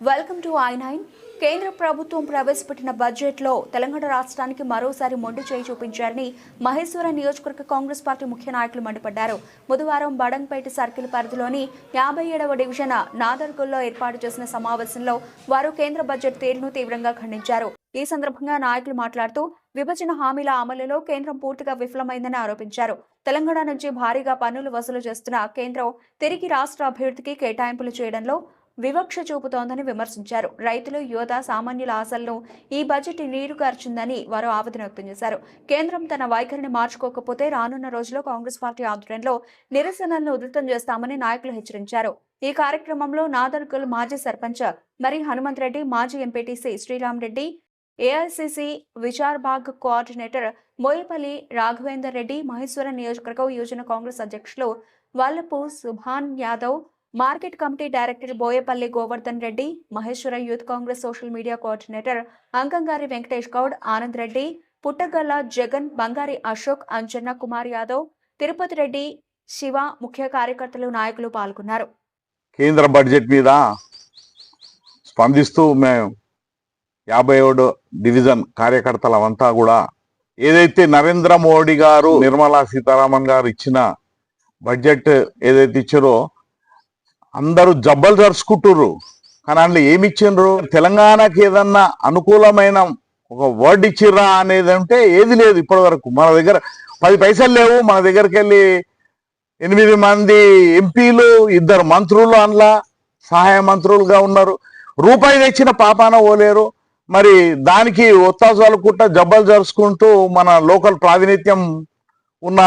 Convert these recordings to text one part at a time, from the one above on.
Welcome to I9. కేంద్ర ప్రభుత్వం ప్రవేశపెట్టిన బడ్జెట్లో తెలంగాణ రాష్ట్రానికి మరోసారి మొండి చేయి చూపించారని మహేశ్వరం నియోజకవర్గ కాంగ్రెస్ పార్టీ ముఖ్య నాయకులు మండిపడ్డారు. బుధవారం బడంగపేట సర్కిల్ పరిధిలోని 57వ డివిజన్ నాదర్గల్లో ఏర్పాటు చేసిన సమావేశంలో వారు కేంద్ర బడ్జెట్ తీరును తీవ్రంగా ఖండించారు. ఈ సందర్భంగా నాయకులు మాట్లాడుతూ విభజన హామీల అమలులో కేంద్రం పూర్తిగా విఫలమైందని ఆరోపించారు. తెలంగాణ నుంచి భారీగా పన్నులు వసూలు చేస్తున్న కేంద్రం తిరిగి రాష్ట్ర అభివృద్ధికి కేటాయింపులు చేయడంలో వివక్ష చూపుతోందని విమర్శించారు. రైతులు, యువత, సామాన్యుల ఆశలను ఈ బడ్జెట్ నీరుగార్చిందని వారు ఆవేదన వ్యక్తం చేశారు. కేంద్రం తన వైఖరిని మార్చుకోకపోతే రానున్న రోజుల్లో కాంగ్రెస్ పార్టీ ఆధ్వర్యంలో నిరసనలను ఉధృతం చేస్తామని నాయకులు హెచ్చరించారు. ఈ కార్యక్రమంలో నాదర్గల్ మాజీ సర్పంచ్ మరి హనుమంత్ రెడ్డి, మాజీ MPTC Sriram Reddy, AICC Vicharbagh coordinator Moyapalli Raghavender Reddy, Maheshwaram నియోజకవర్గ యువజన కాంగ్రెస్ అధ్యక్షులు Vallapu Subhan Yadav, market committee director Boyapalli Govardhan Reddy, Maheshwara youth Congress social media coordinator Ankamgari Venkatesh Goud, Anand Reddy, Puttagalla Jagan, Bangari Ashok, Anjanna Kumar Yadav, Tirupati Reddy, Shiva, ముఖ్య కార్యకర్తలు, నాయకులు పాల్గొన్నారు. కేంద్ర బడ్జెట్ మీద స్పందిస్తూ మేము 57 డివిజన్ కార్యకర్తలమంతా కూడా ఏదైతే నరేంద్ర మోడీ గారు, నిర్మలా సీతారామన్ గారు ఇచ్చిన బడ్జెట్ ఏదైతే ఇచ్చారో అందరూ జబ్బలు జరుచుకుంటుర్రు. కానీ అందులో ఏమి ఇచ్చిండ్రు? తెలంగాణకి ఏదన్నా అనుకూలమైన ఒక వర్డ్ ఇచ్చిర్రా అనేది అంటే ఏది లేదు. ఇప్పటి వరకు మన దగ్గర 10 పైసలు లేవు. మన దగ్గరికి వెళ్ళి 8 మంది ఎంపీలు, 2 మంత్రులు అందులో సహాయ మంత్రులుగా ఉన్నారు. రూపాయి తెచ్చిన పాపాన పోలేరు. మరి దానికి ఒత్తాసాలు కుట్ట జబ్బలు జరుచుకుంటూ మన లోకల్ ప్రాతినిధ్యం ఉన్న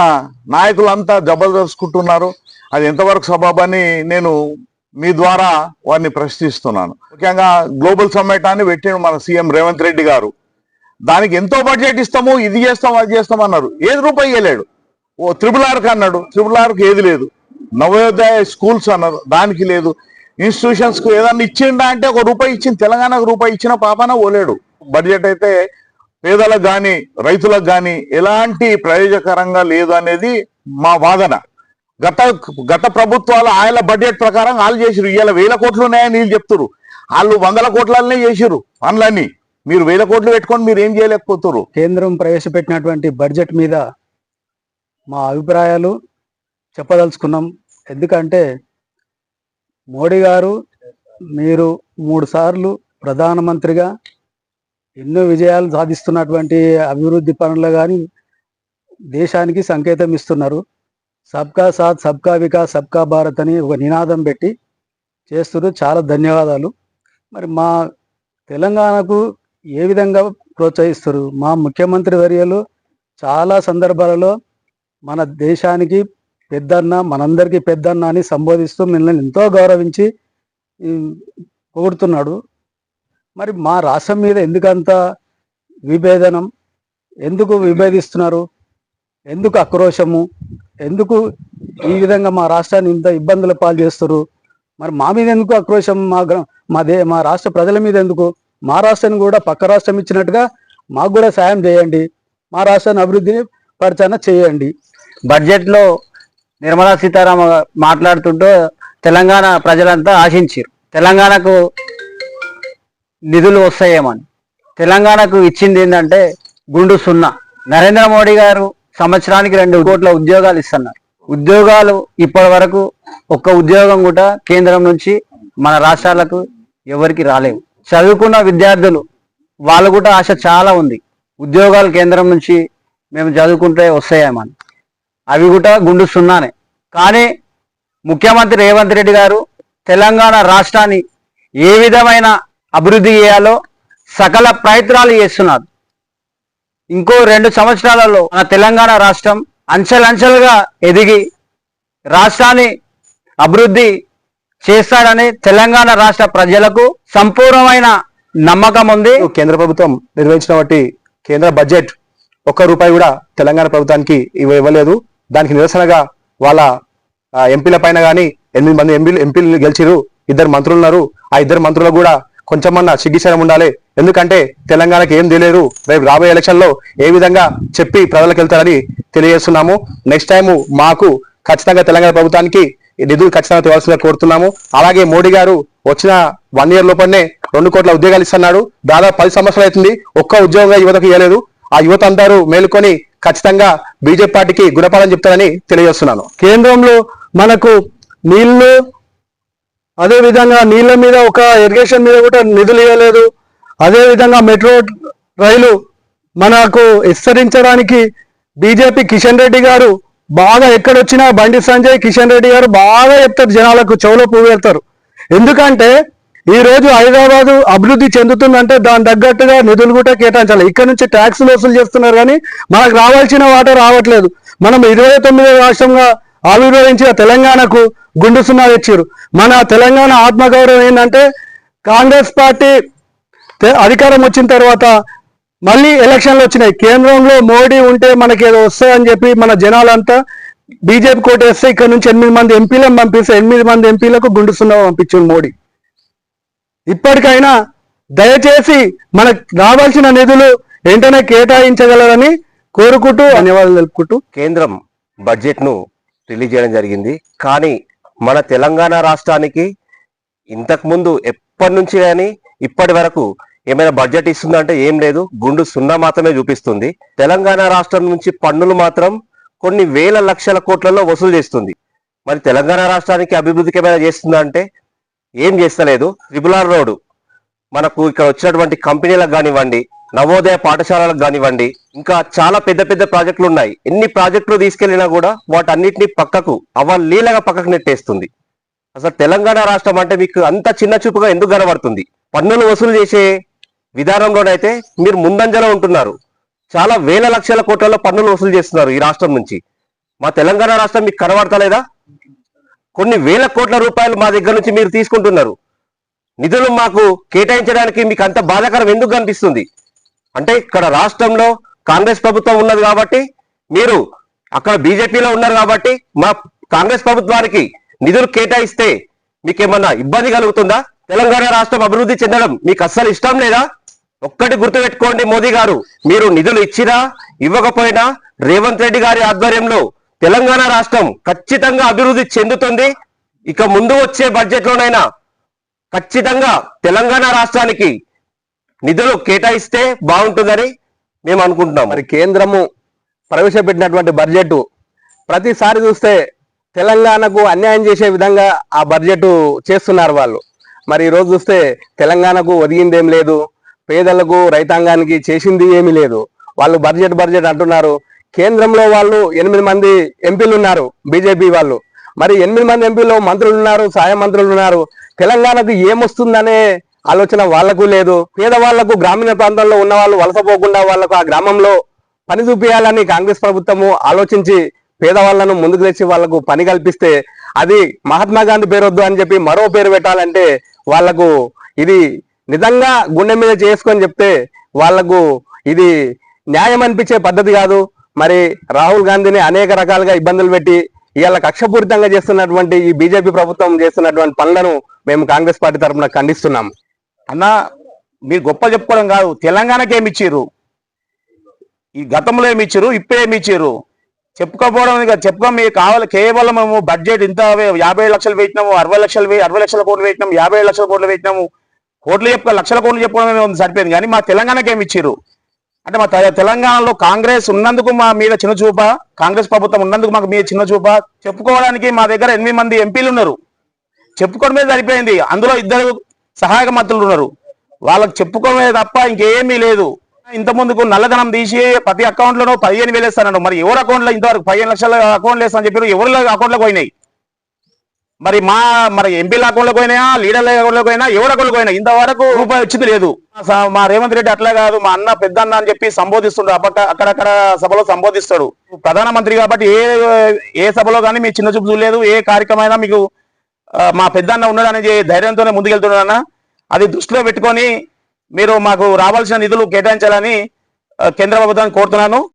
నాయకులంతా జబ్బలు జరుచుకుంటున్నారు. అది ఎంతవరకు సబబని నేను మీ ద్వారా వారిని ప్రశ్నిస్తున్నాను. ముఖ్యంగా గ్లోబల్ సమ్మిట్ అని పెట్టిన మన సీఎం రేవంత్ రెడ్డి గారు దానికి ఎంతో బడ్జెట్ ఇస్తాము, ఇది చేస్తాం, అది చేస్తాం అన్నారు. ఏది రూపాయి ఇవ్వలేడు. ఓ RRRకి అన్నాడు, RRRకి ఏది లేదు. నవోదయ స్కూల్స్ అన్నారు, దానికి లేదు. ఇన్స్టిట్యూషన్స్కు ఏదన్నా ఇచ్చిండా అంటే ఒక రూపాయి ఇచ్చింది. తెలంగాణకు రూపాయి ఇచ్చిన పాపన పోలేడు. బడ్జెట్ అయితే పేదలకు కానీ రైతులకు కానీ ఎలాంటి ప్రయోజకరంగా లేదు అనేది మా వాదన. గత ప్రభుత్వాలు ఆయన బడ్జెట్ ప్రకారం వాళ్ళు చేసిరు. ఇవాళ 1000 కోట్లు ఉన్నాయని వీళ్ళు చెప్తున్నారు. వాళ్ళు 100 కోట్లనే చేసిరు పనులన్నీ. మీరు 1000 కోట్లు పెట్టుకొని మీరు ఏం చేయలేకపోతున్నారు. కేంద్రం ప్రవేశపెట్టినటువంటి బడ్జెట్ మీద మా అభిప్రాయాలు చెప్పదలుచుకున్నాం. ఎందుకంటే మోడీ గారు మీరు 3 సార్లు ప్రధానమంత్రిగా ఎన్నో విజయాలు సాధిస్తున్నటువంటి అభివృద్ధి పనులు కానీ దేశానికి సంకేతం ఇస్తున్నారు. సబ్కా సాత్, సబ్కా వికాస్, సబ్కా భారత్ అని ఒక నినాదం పెట్టి చేస్తున్నారు. చాలా ధన్యవాదాలు. మరి మా తెలంగాణకు ఏ విధంగా ప్రోత్సహిస్తారు? మా ముఖ్యమంత్రి వర్యులు చాలా సందర్భాలలో మన దేశానికి పెద్దన్న, మనందరికీ పెద్దన్న అని సంబోధిస్తూ మిమ్మల్ని ఎంతో గౌరవించి పొగుడుతున్నాడు. మరి మా రాష్ట్రం మీద ఎందుకంత విభేదనం? ఎందుకు విభేదిస్తున్నారు? ఎందుకు ఆక్రోశము? ఎందుకు ఈ విధంగా మా రాష్ట్రాన్ని ఇంత ఇబ్బందుల పాలు చేస్తారు? మరి మా మీద ఎందుకు ఆక్రోశం? మా రాష్ట్ర ప్రజల మీద ఎందుకు? మా రాష్ట్రాన్ని కూడా పక్క రాష్ట్రం ఇచ్చినట్టుగా మాకు కూడా సాయం చేయండి. మా రాష్ట్రాన్ని అభివృద్ధిని పరిచయం చేయండి. బడ్జెట్లో నిర్మలా సీతారామన్ మాట్లాడుతుంటూ తెలంగాణ ప్రజలంతా ఆశించారు తెలంగాణకు నిధులు వస్తాయేమని. తెలంగాణకు ఇచ్చింది ఏంటంటే గుండు సున్నా. నరేంద్ర మోడీ గారు సంవత్సరానికి 2 కోట్ల ఉద్యోగాలు ఇస్తున్నారు. ఉద్యోగాలు ఇప్పటి వరకు ఒక్క ఉద్యోగం కూడా కేంద్రం నుంచి మన రాష్ట్రాలకు ఎవరికి రాలేవు. చదువుకున్న విద్యార్థులు వాళ్ళు కూడా ఆశ చాలా ఉంది. ఉద్యోగాలు కేంద్రం నుంచి మేము చదువుకుంటే వస్తాయేమని. అవి కూడా గుండు సున్నానే. కానీ ముఖ్యమంత్రి రేవంత్ రెడ్డి గారు తెలంగాణ రాష్ట్రాన్ని ఏ విధమైన అభివృద్ధి చేయాలో సకల ప్రయత్నాలు చేస్తున్నారు. ఇంకో 2 సంవత్సరాలలో మన తెలంగాణ రాష్ట్రం అంచెలంచెలుగా ఎదిగి రాష్ట్రాన్ని అభివృద్ధి చేస్తాడని తెలంగాణ రాష్ట్ర ప్రజలకు సంపూర్ణమైన నమ్మకం ఉంది. కేంద్ర ప్రభుత్వం నిర్వహించినటువంటి కేంద్ర బడ్జెట్ ₹1 కూడా తెలంగాణ ప్రభుత్వానికి ఇవ్వలేదు. దానికి నిరసనగా వాళ్ళ ఎంపీల పైన కానీ 8 మంది ఎంపీలు గెలిచిరు. 2 మంత్రులు ఉన్నారు. ఆ 2 మంత్రులకు కూడా కొంచెమన్నా సిగ్గిశరం ఉండాలి. ఎందుకంటే తెలంగాణకి ఏం తెలియదు. రేపు రాబోయే ఎలక్షన్ లో ఏ విధంగా చెప్పి ప్రజలకు వెళ్తారని తెలియజేస్తున్నాము. నెక్స్ట్ టైం మాకు ఖచ్చితంగా తెలంగాణ ప్రభుత్వానికి నిధులు ఖచ్చితంగా తేవాల్సిందిగా కోరుతున్నాము. అలాగే మోడీ గారు వచ్చిన 1 year లోపలనే 2 కోట్ల ఉద్యోగాలు ఇస్తున్నాడు. దాదాపు 10 సంవత్సరాలు అవుతుంది, ఒక్క ఉద్యోగంగా యువతకు ఇవ్వలేదు. ఆ యువత అందరూ మేలుకొని ఖచ్చితంగా బీజేపీ పార్టీకి గుణపాఠం చెప్తారని తెలియజేస్తున్నాను. కేంద్రంలో మనకు నీళ్లు, అదే విధంగా నీళ్ల మీద ఒక ఇరిగేషన్ మీద కూడా నిధులు ఇవ్వలేదు. అదే విధంగా మెట్రో రైలు మనకు విస్తరించడానికి బీజేపీ కిషన్ రెడ్డి గారు బాగా ఎక్కడొచ్చినా బండి సంజయ్, కిషన్ రెడ్డి గారు బాగా చెప్తారు, జనాలకు చెవులో పువ్వు పెడతారు. ఎందుకంటే ఈ రోజు హైదరాబాద్ అభివృద్ధి చెందుతుందంటే దాని తగ్గట్టుగా నిధులు కూడా కేటాయించాలి. ఇక్కడ నుంచి ట్యాక్సులు వసూలు చేస్తున్నారు కానీ మనకు రావాల్సిన వాటా రావట్లేదు. మనం 29వ రాష్ట్రంగా ఆవిర్భవించిన తెలంగాణకు గుండు సున్నా తెచ్చారు. మన తెలంగాణ ఆత్మగౌరవం ఏంటంటే కాంగ్రెస్ పార్టీ అధికారం వచ్చిన తర్వాత మళ్ళీ ఎలక్షన్లు వచ్చినాయి. కేంద్రంలో మోడీ ఉంటే మనకి ఏదో వస్తాయని చెప్పి మన జనాలంతా బీజేపీ కోటేస్తే ఇక్కడ నుంచి 8 మంది ఎంపీలను పంపిస్తే 8 మంది ఎంపీలకు గుండు సున్నా పంపించాడు మోడీ. ఇప్పటికైనా దయచేసి మనకు రావాల్సిన నిధులు వెంటనే కేటాయించగలరని కోరుకుంటూ ధన్యవాదాలు తెలుపుకుంటూ కేంద్రం బడ్జెట్ ను రిలీజ్ చేయడం జరిగింది. కానీ మన తెలంగాణ రాష్ట్రానికి ఇంతకు ముందు ఎప్పటి నుంచి కానీ ఇప్పటి వరకు ఏమైనా బడ్జెట్ ఇస్తుందంటే ఏం లేదు, గుండు సున్నా మాత్రమే చూపిస్తుంది. తెలంగాణ రాష్ట్రం నుంచి పన్నులు మాత్రం కొన్ని వేల లక్షల కోట్లలో వసూలు చేస్తుంది. మరి తెలంగాణ రాష్ట్రానికి అభివృద్ధికి ఏమైనా చేస్తుందా అంటే ఏం చేస్తలేదు. RRR రోడ్డు మనకు ఇక్కడ వచ్చినటువంటి కంపెనీలకు కానివ్వండి, నవోదయ పాఠశాలలకు కానివ్వండి, ఇంకా చాలా పెద్ద పెద్ద ప్రాజెక్టులు ఉన్నాయి. ఎన్ని ప్రాజెక్టులు తీసుకెళ్లినా కూడా వాటన్నిటిని పక్కకు అవలీలగా పక్కకు నెట్టేస్తుంది. అసలు తెలంగాణ రాష్ట్రం అంటే మీకు అంత చిన్న చూపుగా ఎందుకు కనబడుతుంది? పన్నులు వసూలు చేసే విధానంలోనైతే మీరు ముందంజలో ఉంటున్నారు. చాలా వేల లక్షల కోట్లలో పన్నులు వసూలు చేస్తున్నారు ఈ రాష్ట్రం నుంచి. మా తెలంగాణ రాష్ట్రం మీకు కనబడతలేదా? కొన్ని వేల కోట్ల రూపాయలు మా దగ్గర నుంచి మీరు తీసుకుంటున్నారు. నిధులు మాకు కేటాయించడానికి మీకు అంత బాధాకరం ఎందుకు కనిపిస్తుంది? అంటే ఇక్కడ రాష్ట్రంలో కాంగ్రెస్ ప్రభుత్వం ఉన్నది కాబట్టి, మీరు అక్కడ బీజేపీలో ఉన్నారు కాబట్టి మా కాంగ్రెస్ ప్రభుత్వానికి నిధులు కేటాయిస్తే మీకేమన్నా ఇబ్బంది కలుగుతుందా? తెలంగాణ రాష్ట్రం అభివృద్ధి చెందడం మీకు అస్సలు ఇష్టం లేదా? ఒక్కటి గుర్తుపెట్టుకోండి మోదీ గారు, మీరు నిధులు ఇచ్చినా ఇవ్వకపోయినా రేవంత్ రెడ్డి గారి ఆధ్వర్యంలో తెలంగాణ రాష్ట్రం ఖచ్చితంగా అభివృద్ధి చెందుతుంది. ఇక ముందు వచ్చే బడ్జెట్ లోనైనా ఖచ్చితంగా తెలంగాణ రాష్ట్రానికి నిధులు కేటాయిస్తే బాగుంటుందని మేము అనుకుంటున్నాం. మరి కేంద్రము ప్రవేశపెట్టినటువంటి బడ్జెట్ ప్రతిసారి చూస్తే తెలంగాణకు అన్యాయం చేసే విధంగా ఆ బడ్జెట్ చేస్తున్నారు వాళ్ళు. మరి ఈరోజు చూస్తే తెలంగాణకు ఒదిగిందేం లేదు, పేదలకు రైతాంగానికి చేసింది ఏమీ లేదు. వాళ్ళు బడ్జెట్ అంటున్నారు. కేంద్రంలో వాళ్ళు 8 మంది ఎంపీలు ఉన్నారు బీజేపీ వాళ్ళు. మరి 8 మంది ఎంపీలో మంత్రులు ఉన్నారు, సహాయ మంత్రులు ఉన్నారు. తెలంగాణకు ఏమొస్తుందనే ఆలోచన వాళ్లకు లేదు. పేదవాళ్లకు, గ్రామీణ ప్రాంతంలో ఉన్న వాళ్ళు వలసపోకుండా వాళ్లకు ఆ గ్రామంలో పని చూపించాలని కాంగ్రెస్ ప్రభుత్వము ఆలోచించి పేదవాళ్లను ముందుకు తెచ్చి వాళ్లకు పని కల్పిస్తే, అది మహాత్మా గాంధీ పేరు వద్దు అని చెప్పి మరో పేరు పెట్టాలంటే వాళ్లకు ఇది నిజంగా గుండె మీద చేసుకొని చెప్తే వాళ్లకు ఇది న్యాయం అనిపించే పద్ధతి కాదు. మరి రాహుల్ గాంధీని అనేక రకాలుగా ఇబ్బందులు పెట్టి ఇవాళ కక్షపూరితంగా చేస్తున్నటువంటి ఈ బీజేపీ ప్రభుత్వం చేస్తున్నటువంటి పనులను మేము కాంగ్రెస్ పార్టీ తరఫున ఖండిస్తున్నాం. అన్న, మీరు గొప్ప చెప్పుకోవడం కాదు, తెలంగాణకి ఏమి ఇచ్చారు, ఈ గతంలో ఏమి ఇచ్చారు, ఇప్పుడు ఏమి ఇచ్చారు చెప్పుకోపోవడం చెప్పుకో. మీకు కావాలి కేవలం మేము బడ్జెట్ ఇంత 50 లక్షలు పెట్టినాము, 60 లక్షల కోట్లు పెట్టినాము, 57 లక్షల కోట్లు పెట్టినాము, కోట్లు లక్షల కోట్లు చెప్పుకోవడం సరిపోయింది. కానీ మా తెలంగాణకి ఏమి ఇచ్చారు అంటే మా తెలంగాణలో కాంగ్రెస్ ఉన్నందుకు మా మీద చిన్న చూప, కాంగ్రెస్ ప్రభుత్వం ఉన్నందుకు మాకు మీద చిన్న చూప. చెప్పుకోవడానికి మా దగ్గర 8 మంది ఎంపీలు ఉన్నారు, చెప్పుకోవడం మీద సరిపోయింది. అందులో 2 సహాయక మంత్రులు ఉన్నారు, వాళ్ళకి చెప్పుకోవడమే తప్ప ఇంకేమీ లేదు. ఇంత ముందుకు నల్లధనం తీసి ప్రతి అకౌంట్ లోనూ 15,000 వేస్తానన్నారు. మరి ఎవరి అకౌంట్ లో ఇంతవరకు 15 లక్షల అకౌంట్లు వేస్తానని చెప్పారు, ఎవరి అకౌంట్ లోకి పోయినాయి? మరి ఎంపీల అకౌంట్ లోకి పోయినాయా, లీడర్ల అకౌంట్ లోకి పోయినా, ఎవరి అకౌంట్ పోయినా ఇంతవరకు రూపాయి వచ్చింది లేదు. మా రేవంత్ రెడ్డి అట్లా కాదు, మా అన్న పెద్ద అన్న అని చెప్పి సంబోధిస్తుంటాడు, అక్కడక్కడ సభలో సంబోధిస్తాడు. ప్రధానమంత్రి కాబట్టి ఏ సభలో కానీ మీ చిన్న చూపు చూడలేదు, ఏ కార్యక్రమైనా మీకు మా పెద్ద అన్న ఉన్నాడనే ధైర్యంతోనే ముందుకెళ్తున్నాడన్న. అది దృష్టిలో పెట్టుకొని మీరు మాకు రావాల్సిన నిధులు కేటాయించాలని కేంద్ర ప్రభుత్వాన్ని కోరుతున్నాను.